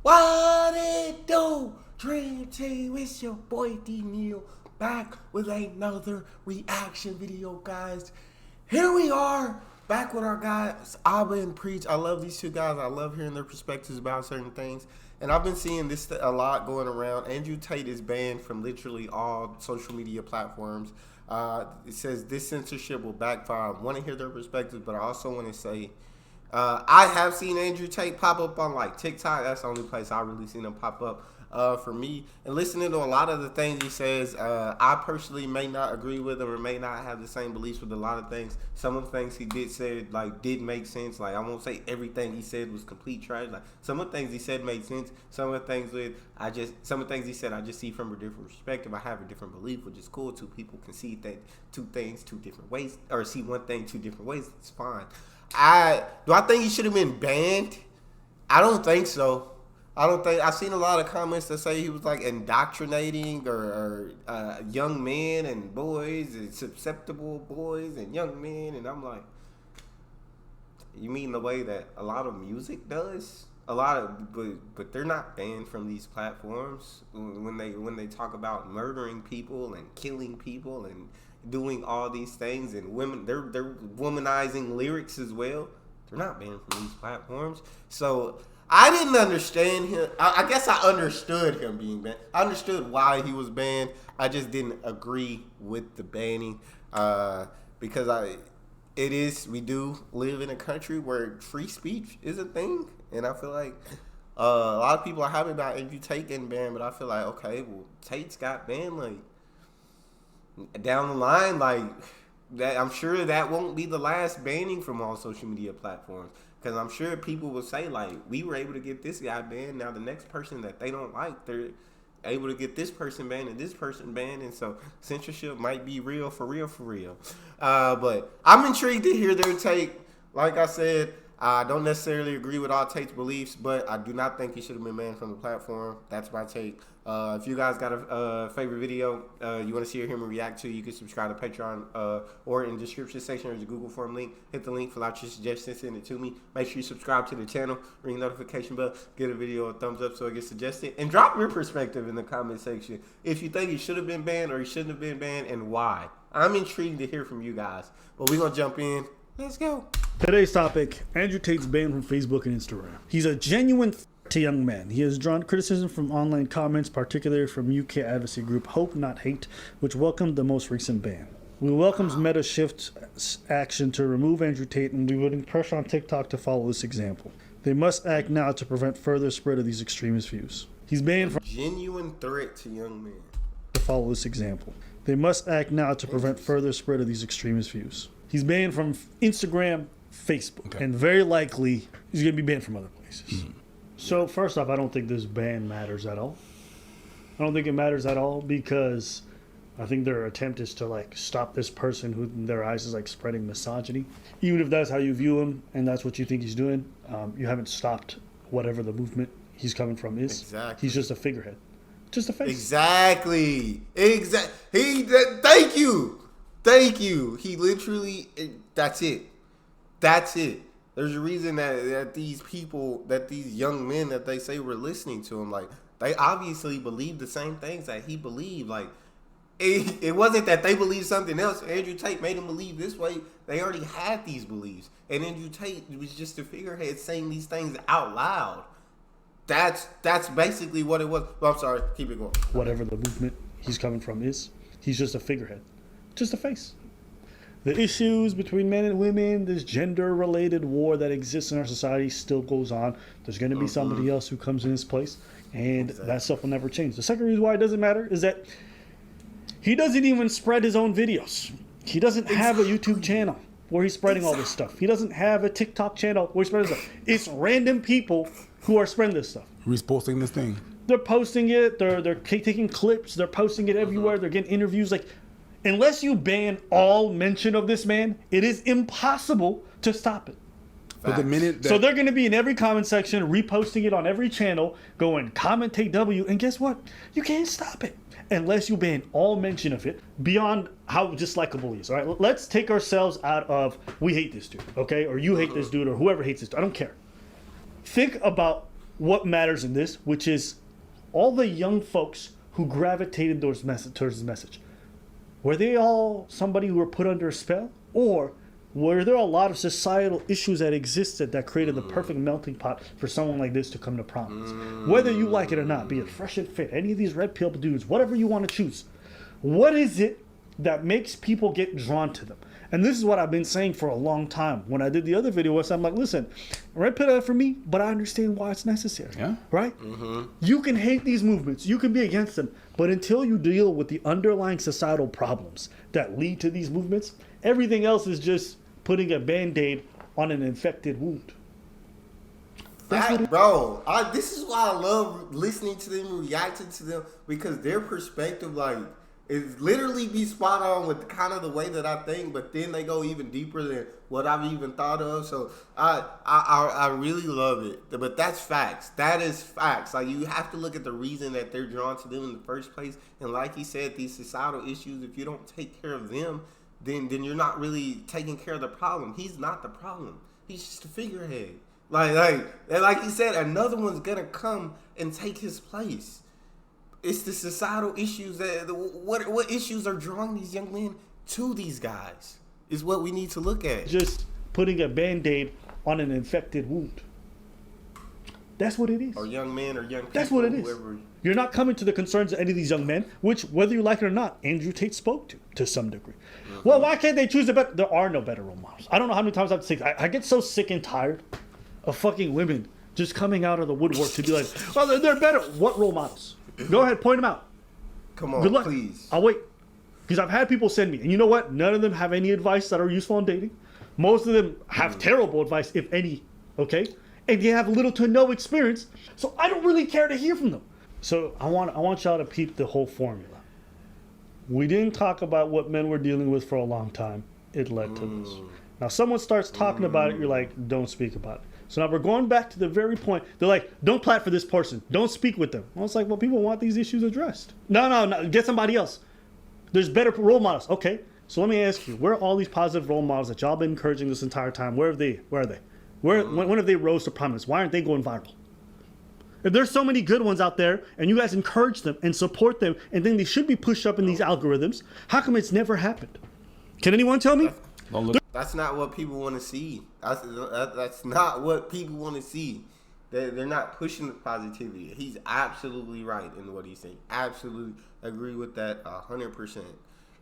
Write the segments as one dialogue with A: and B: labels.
A: What it do? Dream Team, it's your boy Neal back with another reaction video, guys. Here we are, back with our guys, Abba and Preach. I love these two guys. I love hearing their perspectives about certain things. And I've been seeing this a lot going around. Andrew Tate is banned from literally all social media platforms. It says this censorship will backfire. I want to hear their perspectives, but I also want to say I have seen Andrew Tate pop up on like TikTok. That's the only place I really seen him pop up for me. And listening to a lot of the things he says, I personally may not agree with him or may not have the same beliefs with a lot of things. Some of the things he did say did make sense. Like, I won't say everything he said was complete trash. Like, some of the things he said made sense. Some of the things he said I just see from a different perspective. I have a different belief, which is cool. Two people can see two things two different ways, or see one thing two different ways. It's fine. Do I think he should have been banned? I don't think so. I've seen a lot of comments that say he was like indoctrinating or young men and boys and susceptible boys and young men, and I'm like, you mean the way that a lot of music does? But they're not banned from these platforms when they talk about murdering people and killing people and doing all these things, and they're womanizing lyrics as well. They're not banned from these platforms. So I didn't understand him. I guess I understood him being banned. I understood why he was banned. I just didn't agree with the banning because we do live in a country where free speech is a thing, and I feel like a lot of people are happy about Andrew Tate getting banned, but I feel like, okay, well, Tate's got banned, like, down the line, like, that, I'm sure that won't be the last banning from all social media platforms, because I'm sure people will say, like, we were able to get this guy banned. Now the next person that they don't like, they're able to get this person banned and this person banned, and so censorship might be real for real. But I'm intrigued to hear their take. Like I said, I don't necessarily agree with all Tate's beliefs, but I do not think he should have been banned from the platform. That's my take. If you guys got a favorite video you want to see or hear me react to, you can subscribe to Patreon or in the description section there's a Google form link. Hit the link, fill out your suggestions, send it to me. Make sure you subscribe to the channel, ring the notification bell, give the video a thumbs up so it gets suggested, and drop your perspective in the comment section if you think he should have been banned or he shouldn't have been banned and why. I'm intrigued to hear from you guys, but we're going to jump in. Let's go.
B: Today's topic, Andrew Tate's banned from Facebook and Instagram. He's a genuine to young men. He has drawn criticism from online comments, particularly from UK advocacy group Hope Not Hate, which welcomed the most recent ban. We welcomes Meta's shift action to remove Andrew Tate, and we putting pressure on TikTok to follow this example. They must act now to prevent further spread of these extremist views. He's banned from
A: genuine threat to young men.
B: To follow this example. They must act now to prevent further spread of these extremist views. He's banned from Instagram, Facebook, and very likely he's going to be banned from other places. Mm-hmm. So first off, I don't think this ban matters at all. I don't think it matters at all because I think their attempt is to like stop this person who in their eyes is like spreading misogyny. Even if that's how you view him and that's what you think he's doing, you haven't stopped whatever the movement he's coming from is.
A: Exactly.
B: He's just a figurehead. Just a face.
A: Exactly. Thank you. He literally, that's it. There's a reason that these people, that these young men that they say were listening to him, like, they obviously believe the same things that he believed. Like, it wasn't that they believed something else. Andrew Tate made them believe this way. They already had these beliefs. And Andrew Tate was just a figurehead saying these things out loud. That's basically what it was. Well, I'm sorry. Keep it going.
B: Whatever the movement he's coming from is, he's just a figurehead. Just a face. The issues between men and women, this gender-related war that exists in our society still goes on. There's going to be somebody else who comes in his place, and that stuff will never change. The second reason why it doesn't matter is that he doesn't even spread his own videos. He doesn't have a YouTube channel where he's spreading all this stuff. He doesn't have a TikTok channel where he's spreading stuff. It's random people who are spreading this stuff.
C: Who's posting this thing?
B: They're posting it. They're taking clips. They're posting it everywhere. They're getting interviews. Like, unless you ban all mention of this man, it is impossible to stop it.
C: But the minute that,
B: so they're going to be in every comment section, reposting it on every channel, going comment Tate W, and guess what? You can't stop it unless you ban all mention of it beyond how dislikable he is. All right, let's take ourselves out of we hate this dude, okay, or you hate this dude, or whoever hates this dude. I don't care. Think about what matters in this, which is all the young folks who gravitated towards this message. Were they all somebody who were put under a spell? Or were there a lot of societal issues that existed that created the perfect melting pot for someone like this to come to prominence? Whether you like it or not, be it Fresh and Fit, any of these red pill dudes, whatever you want to choose. What is it that makes people get drawn to them? And this is what I've been saying for a long time. When I did the other video, I'm like, listen, red pill for me, but I understand why it's necessary.
C: Yeah.
B: Right? You can hate these movements. You can be against them. But until you deal with the underlying societal problems that lead to these movements, everything else is just putting a Band-Aid on an infected wound.
A: This is why I love listening to them, reacting to them, because their perspective, like, is literally be spot on with kind of the way that I think, but then they go even deeper than what I've even thought of. So I really love it. But that's facts. That is facts. Like, you have to look at the reason that they're drawn to them in the first place. And like he said, these societal issues, if you don't take care of them, then you're not really taking care of the problem. He's not the problem. He's just a figurehead. Like he said, another one's gonna come and take his place. It's the societal issues what issues are drawing these young men to these guys is what we need to look at.
B: Just putting a Band-Aid on an infected wound. That's what it is.
A: Or young men or young people.
B: That's what it is.
A: Whoever.
B: You're not coming to the concerns of any of these young men, which, whether you like it or not, Andrew Tate spoke to some degree. Well, why can't they choose a better? There are no better role models. I don't know how many times I've said I get so sick and tired of fucking women just coming out of the woodwork to be like, well, they're better. What role models? Go ahead, point them out.
A: Come on,
B: good luck.
A: Please.
B: I'll wait. Because I've had people send me, and you know what? None of them have any advice that are useful in dating. Most of them have terrible advice, if any, okay? And they have little to no experience, so I don't really care to hear from them. So I want y'all to peep the whole formula. We didn't talk about what men were dealing with for a long time. It led to this. Now someone starts talking about it, you're like, don't speak about it. So now we're going back to the very point. They're like, don't plat for this person. Don't speak with them. I was like, well, people want these issues addressed. No, get somebody else. There's better role models. Okay, so let me ask you, where are all these positive role models that y'all been encouraging this entire time? Where are they? When have they rose to prominence? Why aren't they going viral? If there's so many good ones out there, and you guys encourage them and support them, and then they should be pushed up in these algorithms, how come it's never happened? Can anyone tell me?
A: That's not what people want to see. That's not what people want to see. They're not pushing the positivity. He's absolutely right in what he's saying. Absolutely agree with that 100%.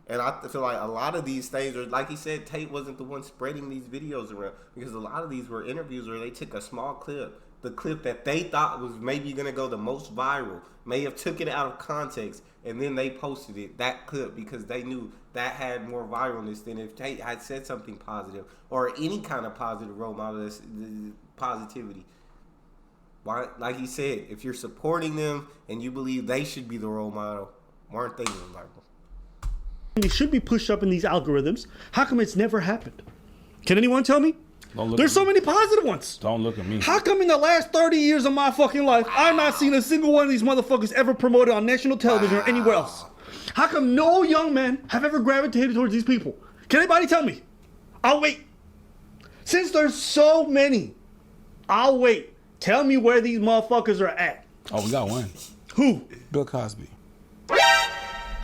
A: And I feel like a lot of these things are, like he said, Tate wasn't the one spreading these videos around, because a lot of these were interviews where they took a small clip, the clip that they thought was maybe going to go the most viral, may have took it out of context, and then they posted it, that clip, because they knew that had more viralness than if Tate had said something positive or any kind of positive role model, that's positivity. Why, like he said, if you're supporting them and you believe they should be the role model, why aren't they the role model?
B: They should be pushed up in these algorithms. How come it's never happened? Can anyone tell me? There's so many positive ones.
C: Don't look at me.
B: How come in the last 30 years of my fucking life, I've not seen a single one of these motherfuckers ever promoted on national television or anywhere else? How come no young men have ever gravitated towards these people? Can anybody tell me? I'll wait. Since there's so many, I'll wait. Tell me where these motherfuckers are at.
C: Oh, we got one.
B: Who?
C: Bill Cosby.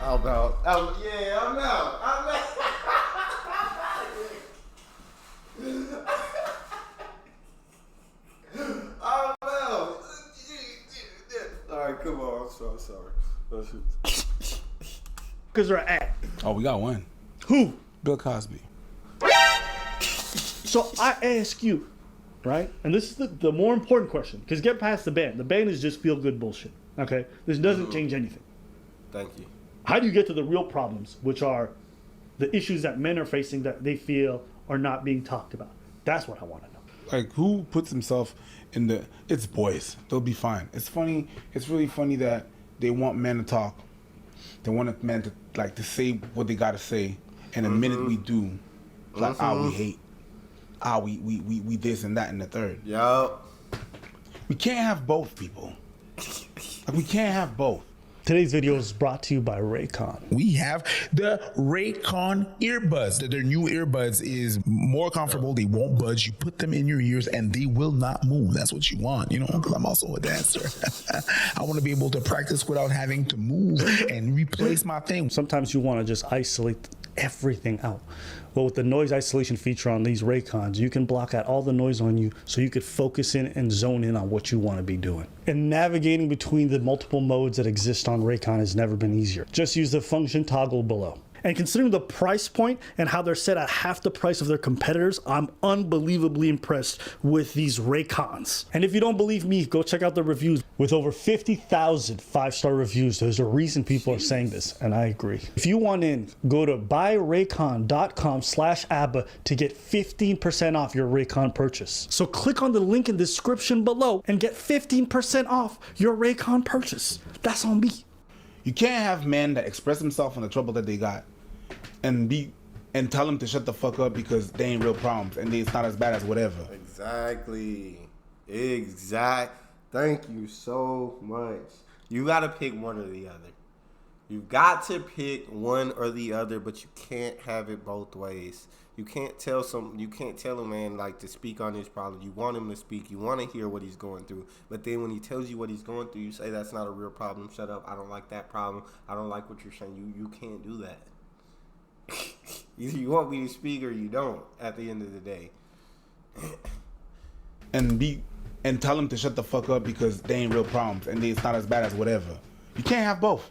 A: I'm out. I'm out. All right, come on. I'm so sorry.
B: Because they're at.
C: Oh, we got one.
B: Who?
C: Bill Cosby.
B: So I ask you, right? And this is the more important question, because get past the ban. The ban is just feel-good bullshit, okay? This doesn't change anything.
A: Thank you.
B: How do you get to the real problems, which are the issues that men are facing that they feel are not being talked about? That's what I want to know.
C: Like, who puts himself in the... It's boys. They'll be fine. It's funny. It's really funny that they want men to talk. They want men to, like, to say what they got to say. And the minute we do, it's like, we hate. We this and that and the third.
A: Yup.
C: We can't have both, people. Like, we can't have both.
B: Today's video is brought to you by Raycon.
D: We have the Raycon earbuds. Their new earbuds is more comfortable. They won't budge. You put them in your ears and they will not move. That's what you want, you know, because I'm also a dancer. I want to be able to practice without having to move and replace my thing.
B: Sometimes you want to just isolate everything out. Well, with the noise isolation feature on these Raycons, you can block out all the noise on you so you could focus in and zone in on what you want to be doing. And navigating between the multiple modes that exist on Raycon has never been easier. Just use the function toggle below. And considering the price point and how they're set at half the price of their competitors, I'm unbelievably impressed with these Raycons. And if you don't believe me, go check out the reviews. With over 50,000 five-star reviews, there's a reason people are saying this, and I agree. If you want in, go to buyraycon.com/ABBA to get 15% off your Raycon purchase. So click on the link in the description below and get 15% off your Raycon purchase. That's on me.
C: You can't have men that express themselves on the trouble that they got and tell them to shut the fuck up because they ain't real problems and it's not as bad as whatever.
A: Exactly. Thank you so much. You got to pick one or the other. You've got to pick one or the other, but you can't have it both ways. You can't tell a man like to speak on his problem. You want him to speak. You want to hear what he's going through. But then when he tells you what he's going through, you say that's not a real problem. Shut up. I don't like that problem. I don't like what you're saying. You can't do that. Either you want me to speak or you don't at the end of the day.
C: And tell them to shut the fuck up because they ain't real problems and it's not as bad as whatever. You can't have both.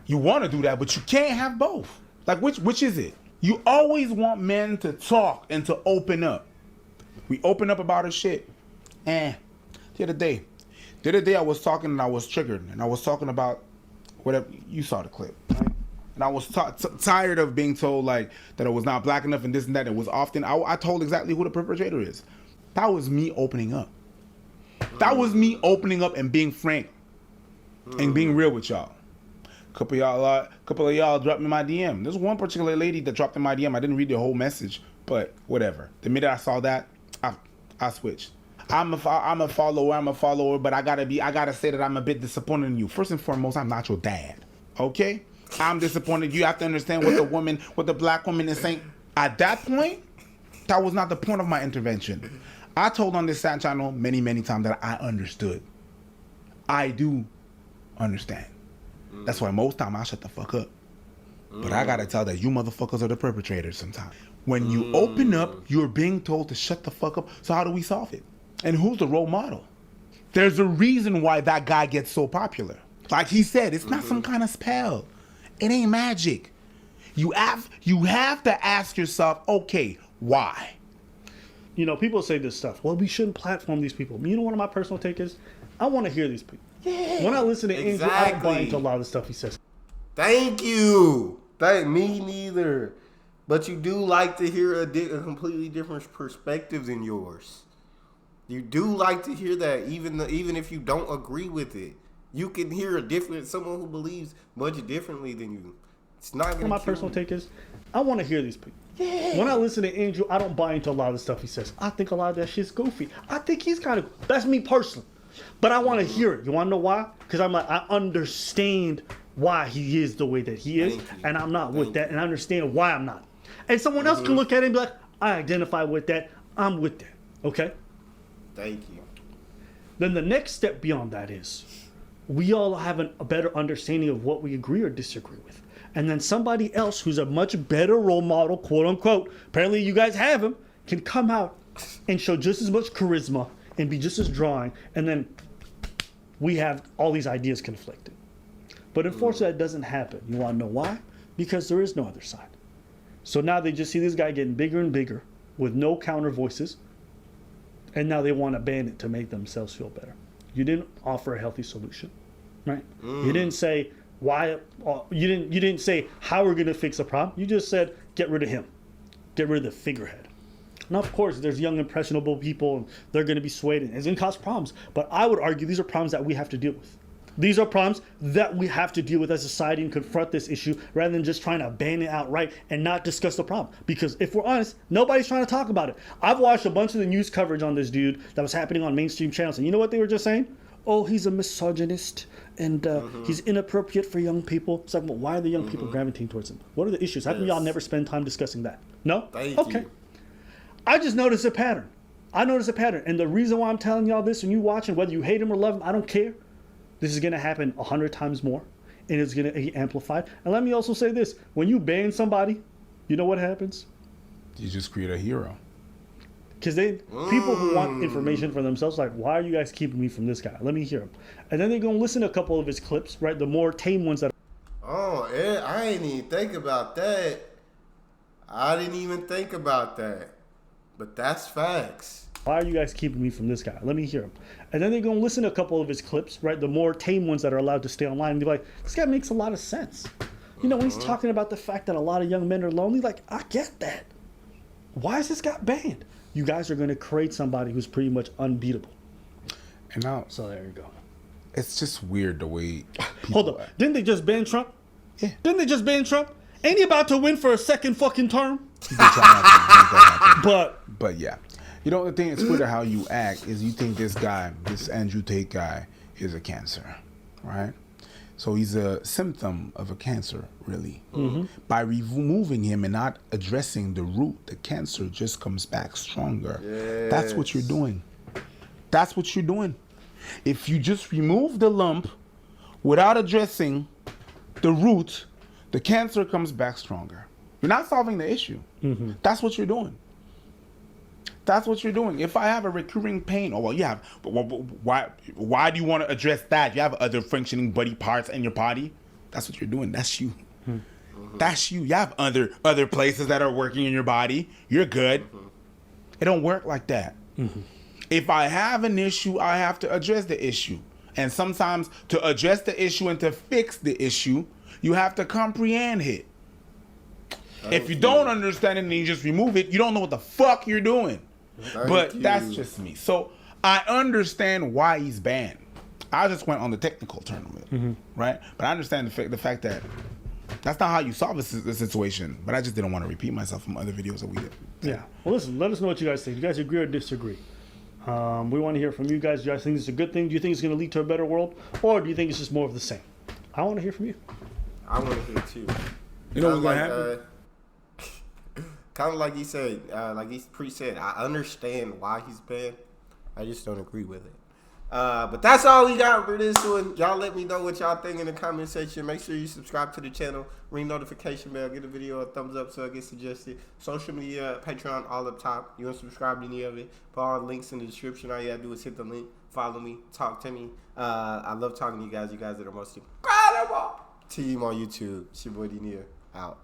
C: You want to do that, but you can't have both. Like which is it? You always want men to talk and to open up. We open up about our shit. The other day I was talking and I was triggered and I was talking about whatever. You saw the clip, right? And I was tired of being told like that I was not black enough and this and that. It was often I told exactly who the perpetrator is. That was me opening up. That was me opening up and being frank and being real with y'all. Couple of y'all dropped me my DM. There's one particular lady that dropped in my DM. I didn't read the whole message, but whatever. The minute I saw that, I switched. I'm a follower, but I gotta say that I'm a bit disappointed in you. First and foremost, I'm not your dad. Okay? I'm disappointed. You have to understand what the black woman is saying. At that point, that was not the point of my intervention. I told on this channel many, many times that I understood. I do understand. That's why most time I shut the fuck up. But I gotta tell that you motherfuckers are the perpetrators sometimes. When you open up, you're being told to shut the fuck up. So how do we solve it? And who's the role model? There's a reason why that guy gets so popular. Like he said, it's not some kind of spell. It ain't magic. You have to ask yourself, okay, why?
B: You know, people say this stuff. Well, we shouldn't platform these people. You know what my personal take is? I want to hear these people. Yeah, when I listen to Angel, I don't buy into a lot of the stuff he says.
A: Thank you. Me neither. But you do like to hear a completely different perspective than yours. You do like to hear that, even if you don't agree with it. You can hear someone who believes much differently than you. It's not going to.
B: My personal take is, I want to hear these people. Yeah. When I listen to Angel, I don't buy into a lot of the stuff he says. I think a lot of that shit's goofy. I think he's kind of. That's me personally. But I want to hear it. You want to know why? Because I'm like, I understand why he is the way that he is, and I'm not with that, and I understand why I'm not. And someone else can look at it and be like, I identify with that. I'm with that. Okay?
A: Thank you.
B: Then the next step beyond that is, we all have a better understanding of what we agree or disagree with. And then somebody else who's a much better role model, quote unquote, apparently you guys have him, can come out and show just as much charisma and be just as drawing, and then we have all these ideas conflicting. But unfortunately, that doesn't happen. You want to know why? Because there is no other side. So now they just see this guy getting bigger and bigger with no counter voices, and now they want to ban it to make themselves feel better. You didn't offer a healthy solution, right? You didn't say why. You didn't say how we're going to fix the problem. You just said get rid of him, get rid of the figurehead. Now, of course, there's young, impressionable people, and they're going to be swayed, and it's going to cause problems. But I would argue these are problems that we have to deal with. These are problems that we have to deal with as a society and confront this issue rather than just trying to ban it outright and not discuss the problem. Because if we're honest, nobody's trying to talk about it. I've watched a bunch of the news coverage on this dude that was happening on mainstream channels, and you know what they were just saying? oh, he's a misogynist and he's inappropriate for young people. It's like, well, why are the young people gravitating towards him? What are the issues? How come y'all never spend time discussing that? No?
A: Thank you.
B: I just noticed a pattern. And the reason why I'm telling y'all this, when you watching, whether you hate him or love him, I don't care. This is going to happen 100 times more. And it's going to be amplified. And let me also say this. When you ban somebody, you know what happens?
C: You just create a hero.
B: Because people who want information for themselves, like, why are you guys keeping me from this guy? Let me hear him. And then they're going to listen to a couple of his clips, right? The more tame ones that
A: Oh, I ain't even think about that. I didn't even think about that. But that's facts.
B: why are you guys keeping me from this guy? Let me hear him. And then they're going to listen to a couple of his clips, right? The more tame ones that are allowed to stay online. And they're like, this guy makes a lot of sense. You know, when he's talking about the fact that a lot of young men are lonely, like, I get that. Why is this guy banned? You guys are going to create somebody who's pretty much unbeatable.
C: And now,
B: So there you go.
C: it's just weird the way.
B: Hold up. Didn't they just ban Trump?
C: Yeah.
B: Didn't they just ban Trump? Ain't he about to win for a second fucking term?
C: He's been trying not to make that happen.
B: But
C: Yeah. You know, the thing that's weird how you act is you think this guy, this Andrew Tate guy, is a cancer, right? So he's a symptom of a cancer, really. Mm-hmm. By removing him and not addressing the root, the cancer just comes back stronger.
A: Yes.
C: That's what you're doing. That's what you're doing. If you just remove the lump without addressing the root, the cancer comes back stronger. You're not solving the issue. Mm-hmm. That's what you're doing. That's what you're doing. If I have a recurring pain, why do you want to address that? You have other functioning body parts in your body. That's what you're doing. That's you. Mm-hmm. That's you. You have other places that are working in your body. You're good. Mm-hmm. It don't work like that. Mm-hmm. If I have an issue, I have to address the issue. And sometimes to address the issue and to fix the issue, you have to comprehend it. If you don't understand it and you just remove it, you don't know what the fuck you're doing. That's just me. So I understand why he's banned. I just went on the technical term of it, right? But I understand the fact that that's not how you solve the situation. But I just didn't want to repeat myself from other videos that we did.
B: yeah. Well, listen, let us know what you guys think. Do you guys agree or disagree? We want to hear from you guys. Do you guys think this is a good thing? Do you think it's going to lead to a better world? Or do you think it's just more of the same? I want to hear from you.
A: I want to hear too.
C: You know what's going to happen?
A: Kind of like he said, like he pre-said, I understand why he's banned. I just don't agree with it. But that's all we got for this one. Y'all let me know what y'all think in the comment section. Make sure you subscribe to the channel. Ring notification bell. Give the video a thumbs up so it gets suggested. Social media, Patreon, all up top. You want to subscribe to any of it? Put all the links in the description. All you got to do is hit the link. Follow me. Talk to me. I love talking to you guys. You guys are the most incredible team on YouTube. It's your boy Neal. Out.